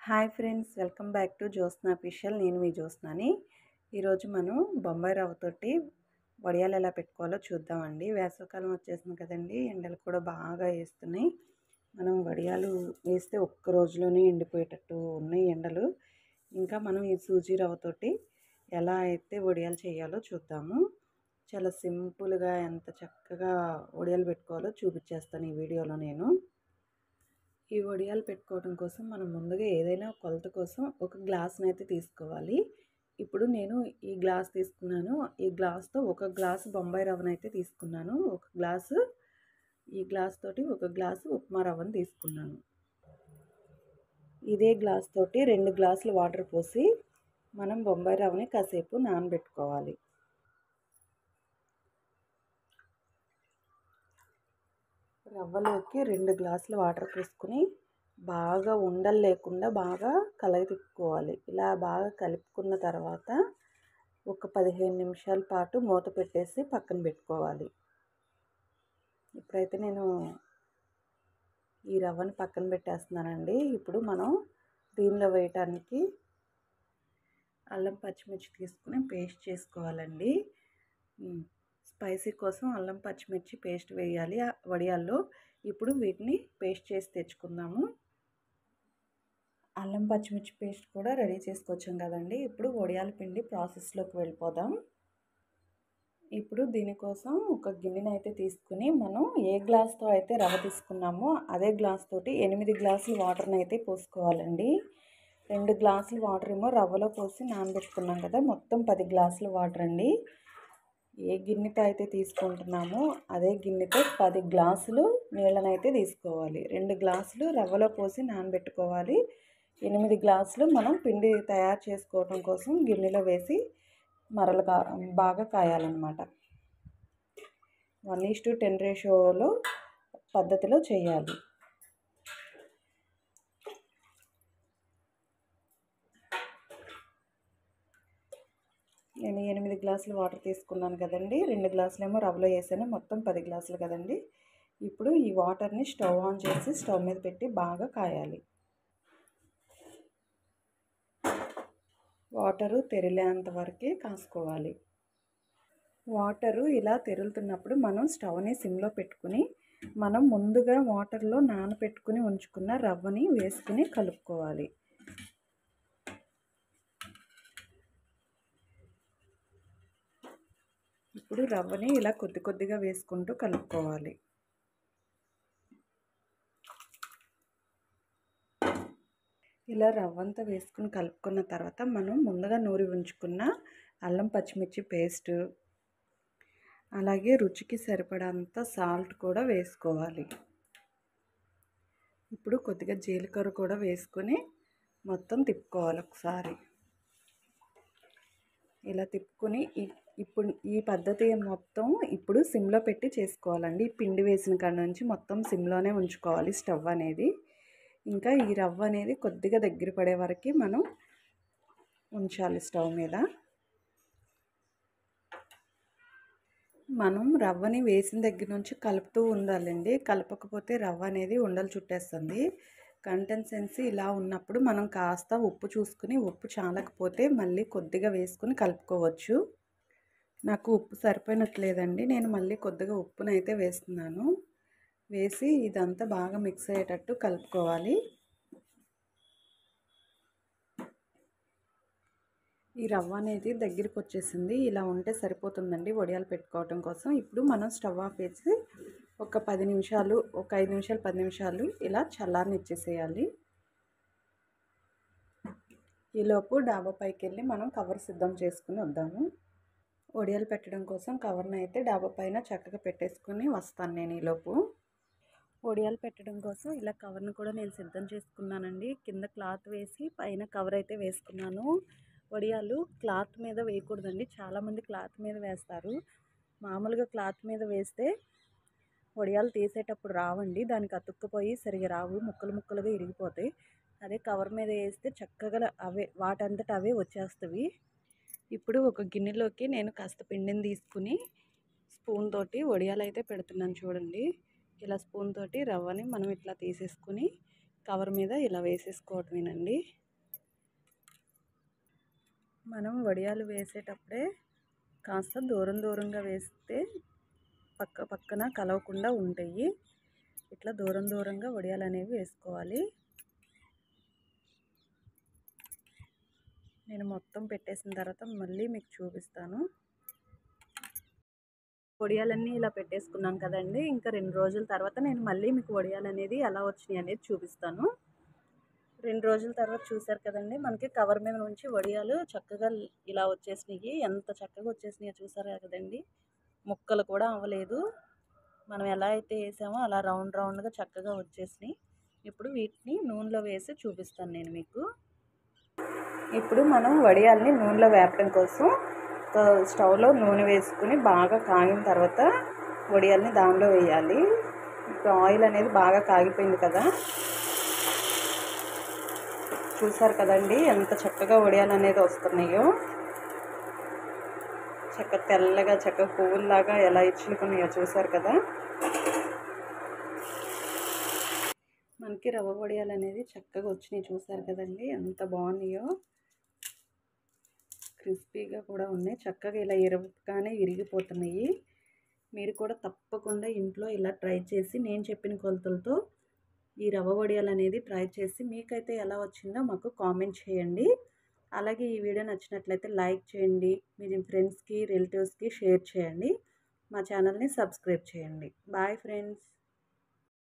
Hi friends, welcome back to Jyotsna official. నేను మీ జ్యోత్స్నని. ఈరోజు మనం బొంబాయి రవ్వతోటి వడియాలు ఎలా పెట్టుకోవాలో చూద్దామండి. వేసవికాలం వచ్చేసింది కదండి, ఎండలు కూడా బాగా వేస్తున్నాయి. మనం వడియాలు వేస్తే ఒక్క రోజులోనే ఎండిపోయేటట్టు ఉన్నాయి ఎండలు. ఇంకా మనం ఈ సూజీ రవ్వతోటి ఎలా అయితే వడియాలు చేయాలో చూద్దాము. చాలా సింపుల్గా ఎంత చక్కగా వడియాలు పెట్టుకోవాలో చూపించేస్తాను ఈ వీడియోలో నేను. ఈ వడియాలు పెట్టుకోవడం కోసం మనం ముందుగా ఏదైనా కొలత కోసం ఒక గ్లాస్ని అయితే తీసుకోవాలి. ఇప్పుడు నేను ఈ గ్లాస్ తీసుకున్నాను. ఈ గ్లాస్తో ఒక గ్లాసు బొంబాయి రవ్వను అయితే తీసుకున్నాను. ఒక గ్లాసు ఈ గ్లాస్ తోటి ఒక గ్లాసు ఉప్మా రవ్వను తీసుకున్నాను. ఇదే గ్లాస్ తోటి 2 గ్లాసులు వాటర్ పోసి మనం బొంబాయి రవ్వని కాసేపు నానబెట్టుకోవాలి. రవ్వలోకి 2 గ్లాసులు వాటర్ పోసుకొని బాగా ఉండలు లేకుండా బాగా తిప్పుకోవాలి. ఇలా బాగా కలుపుకున్న తర్వాత ఒక 15 నిమిషాల పాటు మూత పెట్టేసి పక్కన పెట్టుకోవాలి. ఇప్పుడైతే నేను ఈ రవ్వని పక్కన పెట్టేస్తున్నానండి. ఇప్పుడు మనం దీనిలో వేయటానికి అల్లం పచ్చిమిర్చి తీసుకుని పేస్ట్ చేసుకోవాలండి. స్పైసీ కోసం అల్లం పచ్చిమిర్చి పేస్ట్ వేయాలి వడియాల్లో. ఇప్పుడు వీటిని పేస్ట్ చేసి తెచ్చుకుందాము. అల్లం పచ్చిమిర్చి పేస్ట్ కూడా రెడీ చేసుకొచ్చాం కదండి. ఇప్పుడు వడియాల పిండి ప్రాసెస్లోకి వెళ్ళిపోదాం. ఇప్పుడు దీనికోసం ఒక గిన్నెని అయితే తీసుకుని మనం ఏ గ్లాస్తో అయితే రవ్వ తీసుకున్నామో అదే గ్లాస్ తోటి 8 గ్లాసులు వాటర్ని అయితే పోసుకోవాలండి. 2 గ్లాసులు వాటర్ ఏమో రవ్వలో పోసి నానబెట్టుకున్నాం కదా, మొత్తం 10 గ్లాసులు వాటర్ అండి. ఏ గిన్నెతో అయితే తీసుకుంటున్నామో అదే గిన్నెతో 10 గ్లాసులు నీళ్ళనైతే తీసుకోవాలి. 2 గ్లాసులు రవ్వలో పోసి నానబెట్టుకోవాలి. 8 గ్లాసులు మనం పిండి తయారు చేసుకోవడం కోసం గిన్నెలో వేసి మరలుగా బాగా కాయాలన్నమాట. 1:10 రేషియోలో పద్ధతిలో చేయాలి. నేను 8 గ్లాసులు వాటర్ తీసుకున్నాను కదండి. 2 గ్లాసులేమో రవ్వలో వేసాను, మొత్తం 10 గ్లాసులు కదండి. ఇప్పుడు ఈ వాటర్ని స్టవ్ ఆన్ చేసి స్టవ్ మీద పెట్టి బాగా కాయాలి. వాటరు తెరిలేంత వరకే కాసుకోవాలి. వాటరు ఇలా తెరులుతున్నప్పుడు మనం స్టవ్ని సిమ్లో పెట్టుకుని మనం ముందుగా వాటర్లో నానబెట్టుకుని ఉంచుకున్న రవ్వని వేసుకుని కలుపుకోవాలి. ఇప్పుడు రవ్వని ఇలా కొద్ది కొద్దిగా వేసుకుంటూ కలుపుకోవాలి. ఇలా రవ్వంతా వేసుకుని కలుపుకున్న తర్వాత మనం ముందుగా నూరి ఉంచుకున్న అల్లం పచ్చిమిర్చి పేస్ట్, అలాగే రుచికి సరిపడంత సాల్ట్ కూడా వేసుకోవాలి. ఇప్పుడు కొద్దిగా జీలకర్ర కూడా వేసుకొని మొత్తం తిప్పుకోవాలి ఒకసారి. ఇలా తిప్పుకొని ఇప్పుడు ఈ పద్ధతి మొత్తం ఇప్పుడు సిమ్లో పెట్టి చేసుకోవాలండి. పిండి వేసిన కాడ నుంచి మొత్తం సిమ్లోనే ఉంచుకోవాలి స్టవ్ అనేది. ఇంకా ఈ రవ్వ అనేది కొద్దిగా దగ్గర పడే వరకు మనం ఉంచాలి స్టవ్ మీద. మనం రవ్వని వేసిన దగ్గర నుంచి కలుపుతూ ఉండాలండి. కలపకపోతే రవ్వ అనేది ఉండలు చుట్టేస్తుంది. కన్సిస్టెన్సీ ఇలా ఉన్నప్పుడు మనం కాస్త ఉప్పు చూసుకుని, ఉప్పు చాలకపోతే మళ్ళీ కొద్దిగా వేసుకుని కలుపుకోవచ్చు. నాకు ఉప్పు సరిపోయినట్లేదండి, నేను మళ్ళీ కొద్దిగా ఉప్పునైతే వేస్తున్నాను. వేసి ఇదంతా బాగా మిక్స్ అయ్యేటట్టు కలుపుకోవాలి. ఈ రవ్వ అనేది దగ్గరికి వచ్చేసింది. ఇలా ఉంటే సరిపోతుందండి వడియాలు పెట్టుకోవడం కోసం. ఇప్పుడు మనం స్టవ్ ఆఫ్ చేసి ఒక 10 నిమిషాలు, ఒక 5 నిమిషాలు 10 నిమిషాలు ఇలా చల్లారనిచ్చేసేయాలి. ఈలోపు డాబా పైకి వెళ్ళి మనం కవర్ సిద్ధం చేసుకుని వద్దాము. వడియాలు పెట్టడం కోసం కవర్ని అయితే డాబా పైన చక్కగా పెట్టేసుకుని వస్తాను నేను. ఈలోపు వడియాలు పెట్టడం కోసం ఇలా కవర్ని కూడా నేను సిద్ధం చేసుకున్నానండి. కింద క్లాత్ వేసి పైన కవర్ అయితే వేసుకున్నాను. వడియాలు క్లాత్ మీద వేయకూడదండి, చాలామంది క్లాత్ మీద వేస్తారు. మామూలుగా క్లాత్ మీద వేస్తే వడియాలు తీసేటప్పుడు రావండి, దానికి అతుక్కుపోయి సరిగా రావు, ముక్కలు ముక్కలుగా ఇరిగిపోతాయి. అదే కవర్ మీద వేస్తే చక్కగా అవే వాటంతట అవే వచ్చేస్తవి. ఇప్పుడు ఒక గిన్నెలోకి నేను కాస్త పిండిని తీసుకుని స్పూన్ తోటి వడియాలు అయితే పెడుతున్నాను చూడండి. ఇలా స్పూన్ తోటి రవ్వని మనం ఇట్లా తీసేసుకుని కవర్ మీద ఇలా వేసేసుకోవటమేనండి. మనం వడియాలు వేసేటప్పుడే కాస్త దూరంగా వేస్తే పక్కన కలవకుండా ఉంటాయి. ఇట్లా దూరంగా వడియాలు అనేవి వేసుకోవాలి. నేను మొత్తం పెట్టేసిన తర్వాత మళ్ళీ మీకు చూపిస్తాను. వడియాలన్నీ ఇలా పెట్టేసుకున్నాం కదండి. ఇంకా 2 రోజుల తర్వాత నేను మళ్ళీ మీకు వడియాలు అనేది ఎలా వచ్చినాయి అనేది చూపిస్తాను. 2 రోజుల తర్వాత చూసారు కదండి, మనకి కవర్ మీద నుంచి వడియాలు చక్కగా ఇలా వచ్చేసినాయి. ఎంత చక్కగా వచ్చేసినాయో చూసారు కదండి. ముక్కలు కూడా అవ్వలేదు. మనం ఎలా అయితే వేసామో అలా రౌండ్గా చక్కగా వచ్చేసినాయి. ఇప్పుడు వీటిని నూనెలో వేసి చూపిస్తాను నేను మీకు. ఇప్పుడు మనం వడియాల్ని నూనెలో వేపడం కోసం స్టవ్లో నూనె వేసుకుని బాగా కాగిన తర్వాత వడియాల్ని దానిలో వేయాలి. ఇప్పుడు ఆయిల్ అనేది బాగా కాగిపోయింది కదా, చూసారు కదండి ఎంత చక్కగా వడియాలు అనేది వస్తున్నాయో. చక్కగా తెల్లగా చక్కగా పువ్వుల్లాగా ఎలా ఇచ్చుకున్నాయో చూసారు కదా. మనకి రవ్వ వడియాలు అనేది చక్కగా వచ్చినాయి చూసారు కదండి, ఎంత బాగున్నాయో. క్రిస్పీగా కూడా ఉన్నాయి. చక్కగా ఇలా ఇరవగానే విరిగిపోతున్నాయి. మీరు కూడా తప్పకుండా ఇంట్లో ఇలా ట్రై చేసి నేను చెప్పిన కొలతలతో ఈ రవ్వ వడియాలు అనేది ట్రై చేసి మీకైతే ఎలా వచ్చిందో మాకు కామెంట్ చేయండి. అలాగే ఈ వీడియో నచ్చినట్లయితే లైక్ చేయండి, మీ ఫ్రెండ్స్కి రిలేటివ్స్కి షేర్ చేయండి, మా ఛానల్ని సబ్స్క్రైబ్ చేయండి. Bye friends.